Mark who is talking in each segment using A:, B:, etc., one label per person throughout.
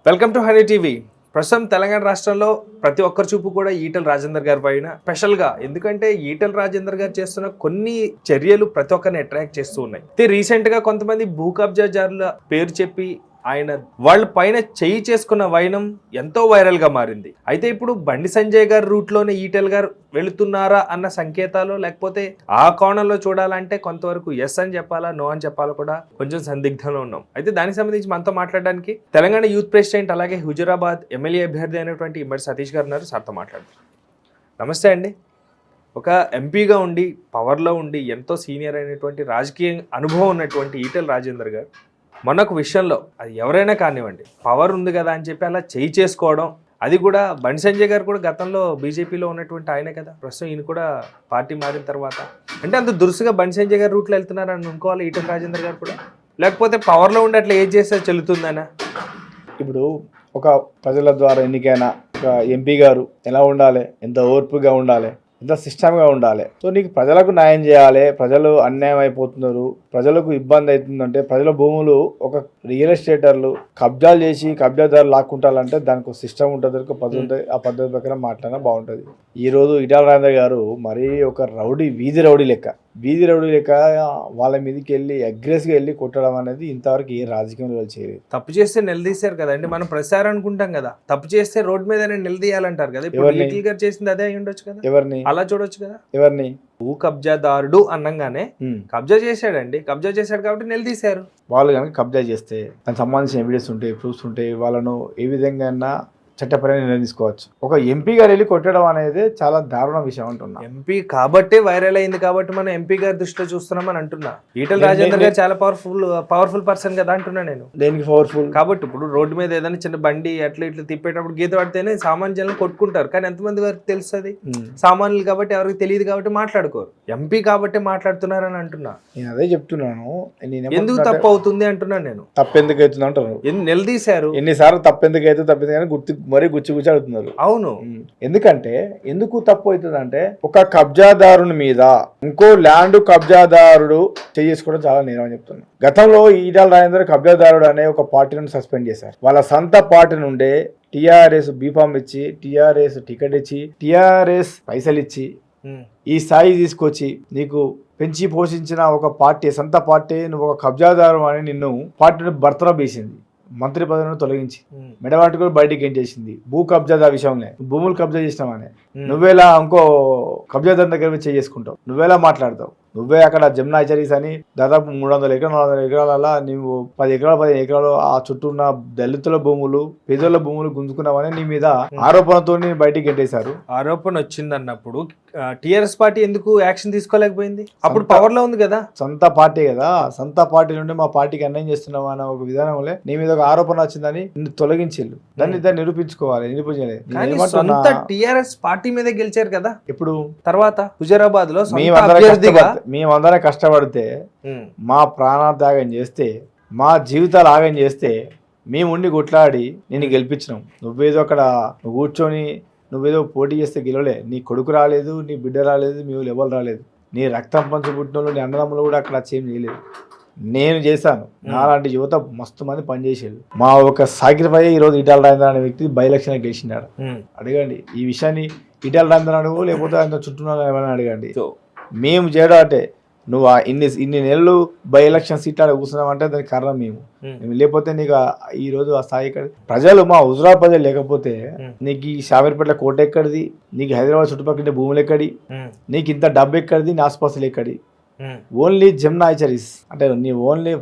A: Welcome to honey TV. ప్రస్తుతం తెలంగాణ రాష్ట్రంలో ప్రతి ఒక్కరి చూపు కూడా ఈటెల రాజేందర్ గారి పైన స్పెషల్గా, ఎందుకంటే ఈటెల రాజేందర్ గారు చేస్తున్న కొన్ని చర్యలు ప్రతి ఒక్కరిని అట్రాక్ట్ చేస్తూ ఉన్నాయి. రీసెంట్గా కొంతమంది భూ కబ్జాదారుల పేరు చెప్పి ఆయన వాళ్ళ పైన చేయి చేసుకున్న వైనం ఎంతో వైరల్ గా మారింది. అయితే ఇప్పుడు బండి సంజయ్ గారి రూట్ లోనే ఈటెల్ గారు వెళుతున్నారా అన్న సంకేతాలు, లేకపోతే ఆ కోణంలో చూడాలంటే కొంతవరకు ఎస్ అని చెప్పాలా, నో అని చెప్పాలా కూడా కొంచెం సందిగ్ధంలో ఉన్నాం. అయితే దానికి సంబంధించి మనతో మాట్లాడడానికి తెలంగాణ యూత్ ప్రెసిడెంట్ అలాగే హుజురాబాద్ ఎమ్మెల్యే అభ్యర్థి అయినటువంటి ఇమ్మడి సతీష్ గారు ఉన్నారు. సార్తో మాట్లాడుతారు. నమస్తే అండి. ఒక ఎంపీగా ఉండి పవర్లో ఉండి ఎంతో సీనియర్ అయినటువంటి రాజకీయ అనుభవం ఉన్నటువంటి ఈటెల రాజేందర్ గారు మొన్నొక విషయంలో, అది ఎవరైనా కానివ్వండి, పవర్ ఉంది కదా అని చెప్పి అలా చేయి చేసుకోవడం, అది కూడా బండి సంజయ్ గారు కూడా గతంలో బీజేపీలో ఉన్నటువంటి ఆయనే కదా, ప్రస్తుతం ఈయన కూడా పార్టీ మారిన తర్వాత అంటే అంత దురుసుగా బండి సంజయ్ గారు రూట్లో వెళ్తున్నారని అనుకోవాలి ఈటెల రాజేందర్ గారు కూడా, లేకపోతే పవర్లో ఉండి అట్లా ఏది చేస్తే చెల్లుతుందనా?
B: ఇప్పుడు ఒక ప్రజల ద్వారా ఎన్నికైన ఒక ఎంపీ గారు ఎలా ఉండాలి, ఎంత ఓర్పుగా ఉండాలి, ఎంత సిస్టమ్గా ఉండాలి. సో నీకు ప్రజలకు న్యాయం చేయాలి. ప్రజలు అన్యాయం అయిపోతున్నారు, ప్రజలకు ఇబ్బంది అవుతుందంటే, ప్రజల భూములు ఒక రియల్ ఎస్టేటర్లు కబ్జాలు చేసి కబ్జాదారులు లాక్కుంటారంటే దానికి ఒక సిస్టమ్ ఉంటుంది, ఒక పద్ధతి ఉంటుంది. ఆ పద్ధతి ప్రకారం మాట్లాడినా బాగుంటుంది. ఈరోజు ఈటెల రాజేందర్ గారు మరీ ఒక వీధి రౌడీ లెక్క వాళ్ళ మీదకి వెళ్ళి అగ్రెసివ్గా వెళ్ళి కొట్టడం అనేది ఇంతవరకు ఏ రాజకీయంలో చేయలేదు.
A: తప్పు చేస్తే నిలదీశారు కదండి. మనం ప్రసారం అనుకుంటాం కదా, తప్పు చేస్తే రోడ్డు మీద నిలదీయాలంటారు కదా. ఇప్పుడు ఈటెల గారు చేసింది అదే అయి ఉండొచ్చు కదా, ఎవరిని అలా చూడొచ్చు కదా.
B: ఎవరిని
A: భూ కబ్జాదారుడు అనగానే కబ్జా చేశాడండి, కబ్జా చేశాడు కాబట్టి నిలదీశారు.
B: వాళ్ళు కనుక కబ్జా చేస్తే దానికి సంబంధించిన ఎవిడెన్స్ ఉంటాయి, ప్రూఫ్స్ ఉంటాయి, వాళ్ళను ఏ విధంగా చట్టపరంగా నిర్ణయం తీసుకోవచ్చు. ఒక ఎంపీ గారు వెళ్ళి కొట్టడం అనేది చాలా దారుణ విషయం అంటున్నా.
A: ఎంపీ కాబట్టి వైరల్ అయింది కాబట్టి మనం ఎంపీ గారి దృష్టిలో చూస్తున్నామని అంటున్నా. ఈటెల రాజేందర్ గారు చాలా పవర్ఫుల్ పర్సన్ కదా అంటున్నా నేను.
B: దేనికి పవర్ఫుల్?
A: కాబట్టి ఇప్పుడు రోడ్డు మీద ఏదైనా చిన్న బండి అట్లా ఇట్లా తిప్పేటప్పుడు గీత పడితేనే సామాన్య జనం కొట్టుకుంటారు, కానీ ఎంతమంది వరకు తెలుస్తుంది? సామాన్యులు కాబట్టి ఎవరికి తెలియదు కాబట్టి మాట్లాడుకోరు. ఎంపీ కాబట్టి మాట్లాడుతున్నారని అంటున్నా.
B: నేను అదే చెప్తున్నాను.
A: ఎందుకు తప్పు అవుతుంది అంటున్నా నేను.
B: తప్పు ఎందుకు అవుతుంది అంటారు,
A: నిలదీశారు
B: ఎన్నిసార్లు తప్పు ఎందుకు అయితే తప్పింది కానీ గుర్తు మరీ గుచ్చి అడుగుతున్నారు.
A: అవును,
B: ఎందుకంటే ఎందుకు తప్పు అవుతుంది అంటే, ఒక కబ్జాదారుని మీద ఇంకో ల్యాండ్ కబ్జాదారుడు చేసుకోవడం చాలా నేరం అని చెప్తున్నా. గతంలో ఈటెల రాజేందర్ కబ్జాదారుడు అనే ఒక పార్టీని సస్పెండ్ చేశారు. వాళ్ళ సొంత పార్టీ నుండే టీఆర్ఎస్ బీఫామ్ ఇచ్చి, టీఆర్ఎస్ టికెట్ ఇచ్చి, టీఆర్ఎస్ పైసలు ఇచ్చి ఈ స్థాయి తీసుకొచ్చి నీకు పెంచి పోషించిన ఒక పార్టీ, సొంత పార్టీ, నువ్వు ఒక కబ్జాదారు అని నిన్ను పార్టీని బర్తరఫ్ వేసింది, మంత్రి పదవిని తొలగించి మెడవాటి కూడా బయటికి ఏం చేసింది. భూ కబ్జా విషయంలో భూములు కబ్జా చేసినామని నువ్వేలా ఇంకో కబ్జాదారు దగ్గర చేసుకుంటావు, నువ్వేలా మాట్లాడతావు? నువ్వే అక్కడ జమునా హెచ్చరీస్ అని దాదాపు 300 ఎకరాలు 400 ఎకరాల నువ్వు 10 ఎకరాలు 15 ఎకరాలు ఆ చుట్టూ ఉన్న దళితుల భూములు, పేదోళ్ళ భూములు గుంజుకున్నావని నీ మీద ఆరోపణతో బయటికి గెట్టేశారు.
A: ఆరోపణ వచ్చింది అన్నప్పుడు టీఆర్ఎస్ పార్టీ ఎందుకు యాక్షన్ తీసుకోలేకపోయింది? అప్పుడు పవర్ లో ఉంది కదా,
B: సొంత పార్టీ కదా. సొంత పార్టీ నుండి మా పార్టీకి అన్యాయం చేస్తున్నావు అన్న ఒక విధానంలో నీ మీద ఒక ఆరోపణ వచ్చిందని నిన్ను తొలగించిల్లు. దాన్ని నిరూపించుకోవాలి.
A: నిరూపించలేదు. టీఆర్ఎస్ పార్టీ మీద గెలిచారు కదా.
B: ఇప్పుడు
A: తర్వాత హుజరాబాద్ లో
B: మేమందరం కష్టపడితే, మా ప్రాణత్యాగం చేస్తే, మా జీవితాలు ఆగం చేస్తే, మేము ఉండి కొట్లాడి నేను గెలిపించినాం. నువ్వేదో అక్కడ నువ్వు కూర్చొని నువ్వేదో పోటీ చేస్తే గెలవలే. నీ కొడుకు రాలేదు, నీ బిడ్డ రాలేదు, మీ వాళ్ళు ఎవరు రాలేదు. నీ రక్తం పంచు పుట్టినోళ్ళు, నీ అన్నదమ్ములు కూడా అక్కడ చేయం చేయలేదు. నేను చేశాను. నాలాంటి యువత మస్తు మంది పనిచేసేది. మా ఒక సాక్రిఫై ఈరోజు ఈటెల రాజేందర్ అనే వ్యక్తి బై ఎలక్షన్ గెలిచినాడు. అడగండి ఈ విషయాన్ని, ఈటెల రాజేందర్ అడుగు, లేకపోతే ఆయన చుట్టూ ఏమైనా అడగండి. మేము చేయడం అంటే, నువ్వు ఇన్ని నెలలు బై ఎలక్షన్ సీట్ ఆడ కూర్చున్నావు అంటే దానికి కారణం మేము. లేకపోతే నీకు ఈ రోజు ఆ స్థాయి ప్రజలు, మా హుజురాబాద్ ప్రజలు లేకపోతే నీకు ఈ షామీర్పేట కోట ఎక్కడిది, నీకు హైదరాబాద్ చుట్టుపక్కల భూములు ఎక్కడి, నీకు ఇంత డబ్బు ఎక్కడిది, నీ ఆసుపాసులు ఎక్కడి. ఓన్లీ జమునా హెచ్చరీస్ అంటే నీ ఓన్లీ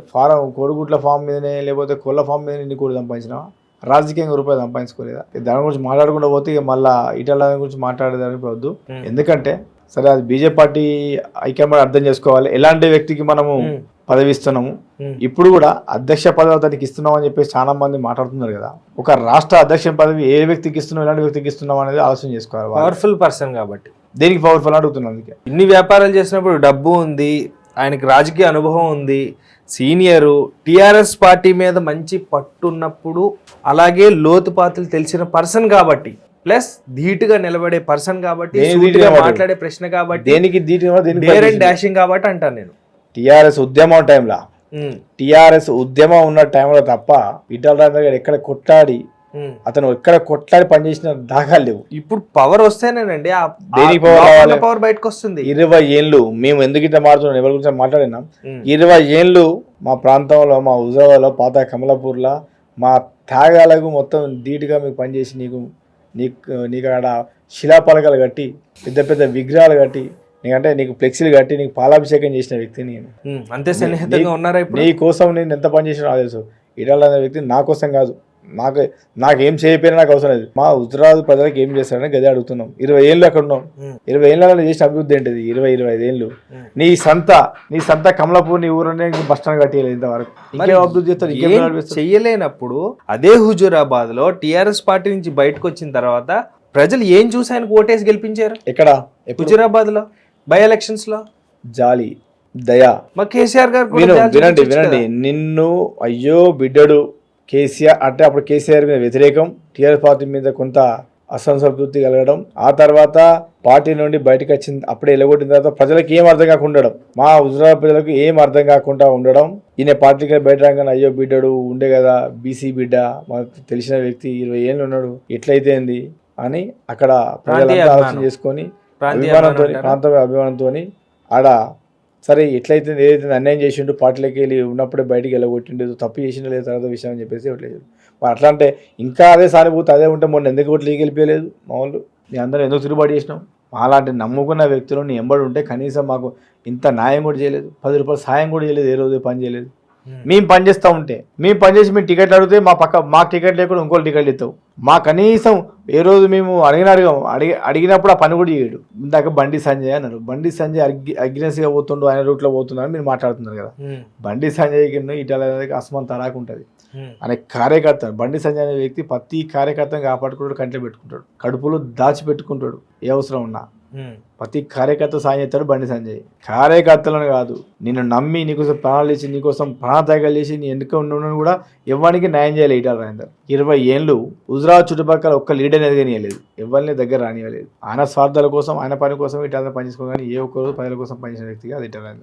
B: కోడిగుడ్ల ఫామ్ మీదనే, లేకపోతే కోళ్ళ ఫామ్ మీదనే నీ కూడా సంపాదించినావా? రాజకీయంగా రూపాయలు సంపాదించుకోలేదా? దాని గురించి మాట్లాడకుండా పోతే ఇక మళ్ళీ ఈటెల గురించి మాట్లాడేదానికి వద్దు. ఎందుకంటే సరే, అది బీజేపీ పార్టీ హైకమాండ్ అర్థం చేసుకోవాలి ఎలాంటి వ్యక్తికి మనము పదవి ఇస్తున్నాము. ఇప్పుడు కూడా అధ్యక్ష పదవి అతనికి ఇస్తున్నాం అని చెప్పేసి చాలా మంది మాట్లాడుతున్నారు కదా. ఒక రాష్ట్ర అధ్యక్ష పదవి ఏ వ్యక్తికి ఇస్తున్నాం, ఎలాంటి వ్యక్తికి ఇస్తున్నాం అనేది ఆలోచన చేసుకోవాలి.
A: పవర్ఫుల్ పర్సన్ కాబట్టి.
B: దేనికి పవర్ఫుల్ అడుగుతున్నాను. అందుకే
A: ఇన్ని వ్యాపారాలు చేసినప్పుడు డబ్బు ఉంది, ఆయనకి రాజకీయ అనుభవం ఉంది, సీనియరు, టీఆర్ఎస్ పార్టీ మీద మంచి పట్టున్నప్పుడు, అలాగే లోతుపాతులు తెలిసిన పర్సన్ కాబట్టి, ప్లస్ ధీటుగా నిలబడే పర్సన్ కాబట్టి, మాట్లాడే ప్రశ్న కాబట్టి,
B: దేనికి
A: డాషింగ్ కాబట్టి అంటాను నేను.
B: టీఆర్ఎస్ ఉద్యమం టైంలో, టీఆర్ఎస్ ఉద్యమం ఉన్న టైంలో తప్ప ఈటెల రాజేందర్ గారు ఎక్కడ కొట్లాడి అతను ఎక్కడ కొట్లాడి పనిచేసిన దాఖలు లేవు.
A: ఇప్పుడు పవర్ వస్తేనేనండి
B: దేనికి power రావాలి?
A: పవర్ బయటకు వస్తుంది.
B: 20 ఏళ్ళు మేము ఎందుకు ఇట్లా మాట్లాడుతున్నాం, ఎవరి గురించి మాట్లాడినాం. 20 ఏళ్ళు మా ప్రాంతంలో, మా హుజరాబాద్లో, పాత కమలాపూర్లో మా త్యాగాలకు మొత్తం ధీటుగా మీకు పనిచేసి నీకు అక్కడ శిలాపలకాలు కట్టి పెద్ద పెద్ద విగ్రహాలు కట్టి నీకు ఫ్లెక్సీలు కట్టి నీకు పాలాభిషేకం చేసిన వ్యక్తి నేను.
A: అంతే సన్నిహితంగా ఉన్నారా ఇప్పుడు?
B: నీ కోసం నేను ఎంత పని చేసినా నాకు తెలుసు. ఈటల అనే వ్యక్తి నా కోసం కాదు, నాకేం చేయకపోయినా నాకు అవసరం లేదు. మా హుజరాబాద్ ప్రజలకు ఏం చేస్తాడని గదే అడుగుతున్నాం. 20 ఏళ్ళు అక్కడ ఉన్నాం. 20 ఏళ్ళలో చేసిన అభివృద్ధి ఏంటిది? 25 ఏళ్ళు నీ సంత కమలాపూర్ నీ ఊరునే బస్ స్టాండ్ కట్టేయలేదు ఇంతవరకు. ఇంకేం అభివృద్ధి చేస్తారు?
A: చెయ్యలేనప్పుడు అదే హుజూరాబాద్ లో టిఆర్ఎస్ పార్టీ నుంచి బయటకు వచ్చిన తర్వాత ప్రజలు ఏం చూసి ఆయనకు ఓటేసి గెలిపించారు?
B: ఎక్కడ?
A: హుజూరాబాద్ లో బై ఎలక్షన్స్ లో
B: జాలి, దయా.
A: మా కేసీఆర్ గారు
B: వినండి నిన్ను అయ్యో బిడ్డడు కేసీఆర్ అంటే అప్పుడు కేసీఆర్ మీద వ్యతిరేకం, టీఆర్ఎస్ పార్టీ మీద కొంత అసంతృప్తి కలగడం, ఆ తర్వాత పార్టీ నుండి బయటకు వచ్చింది, అప్పుడే ఎలగొట్టిన తర్వాత ప్రజలకు ఏం అర్థం కాకుండా ఉండడం, మా హుజరాబాద్ ప్రజలకు ఏం అర్థం కాకుండా ఉండడం. ఈయన పార్టీకి బయట రాగానే అయ్యో బిడ్డడు ఉండే కదా, బీసీ బిడ్డ, మాకు తెలిసిన వ్యక్తి 20 ఏళ్ళు ఉన్నాడు, ఎట్లయితే అని అక్కడ ప్రజలంతా ఆలోచన చేసుకొని అభిమానంతో ఆడ సరే ఎట్లయితే ఏదైతే అన్యాయం చేసిండు, పార్టీలోకి వెళ్ళి ఉన్నప్పుడే బయటికి వెళ్ళగొట్టిండు, తప్పు చేసిండు లేదు తర్వాత విషయం అని చెప్పేసి ఓట్లేదు. మరి అట్లా అంటే ఇంకా అదే సానుభూతి అదే ఉంటే మొన్న ఎందుకు ఓట్లు గెలిపేయలేదు? మామూలు నీ అందరూ ఎందుకు తిరుగుబాటు చేసినాం? అలాంటి నమ్ముకున్న వ్యక్తులు నీ ఎంబడి ఉంటే కనీసం మాకు ఇంత న్యాయం కూడా చేయలేదు, 10 రూపాయలు సాయం కూడా చేయలేదు, ఏ రోజు పని చేయలేదు. మేము పనిచేస్తూ ఉంటే మేము పనిచేసి మేము టికెట్లు అడిగితే మాకు టికెట్ లేకుండా ఇంకోటి టికెట్లు ఇస్తావు. మా కనీసం ఏ రోజు మేము అడిగినప్పుడు ఆ పని కూడా చేయడు. ఇందాక బండి సంజయ్ అన్నారు, బండి సంజయ్ అగ్రెసివ్గా పోతుండు, ఆయన రూట్లో పోతున్నారని మీరు మాట్లాడుతున్నారు కదా. బండి సంజయ్కి ఇటాల అసమాన్ తరాకు ఉంటుంది. అనే కార్యకర్త బండి సంజయ్ అనే వ్యక్తి ప్రతి కార్యకర్తను కాపాడుకుంటాడు, కంట్లో పెట్టుకుంటాడు, కడుపులో దాచిపెట్టుకుంటాడు. ఏ అవసరం ఉన్నా ప్రతి కార్యకర్త సాయం చేస్తాడు బండి సంజయ్. కార్యకర్తలను కాదు, నిన్ను నమ్మి నీకోసం ప్రాణాలు చేసి నీకోసం ప్రాణత్యాగాలు చేసి నీ ఎన్నిక ఉన్న కూడా ఎవరికి న్యాయం చేయాలి ఈటల రాజేందర్. 20 ఏళ్ళు హుజరాబాద్ చుట్టుపక్కల ఒక్క లీడర్ ఎదగనియలేదు, ఎవరిని దగ్గర రానియలేదు. ఆయన స్వార్థాల కోసం, ఆయన పని కోసం ఈటల పనిచేసుకో, కానీ ఏ ఒక్కరోజు ప్రజల కోసం పనిచేసిన వ్యక్తిగా అది ఈటల రాజేందర్.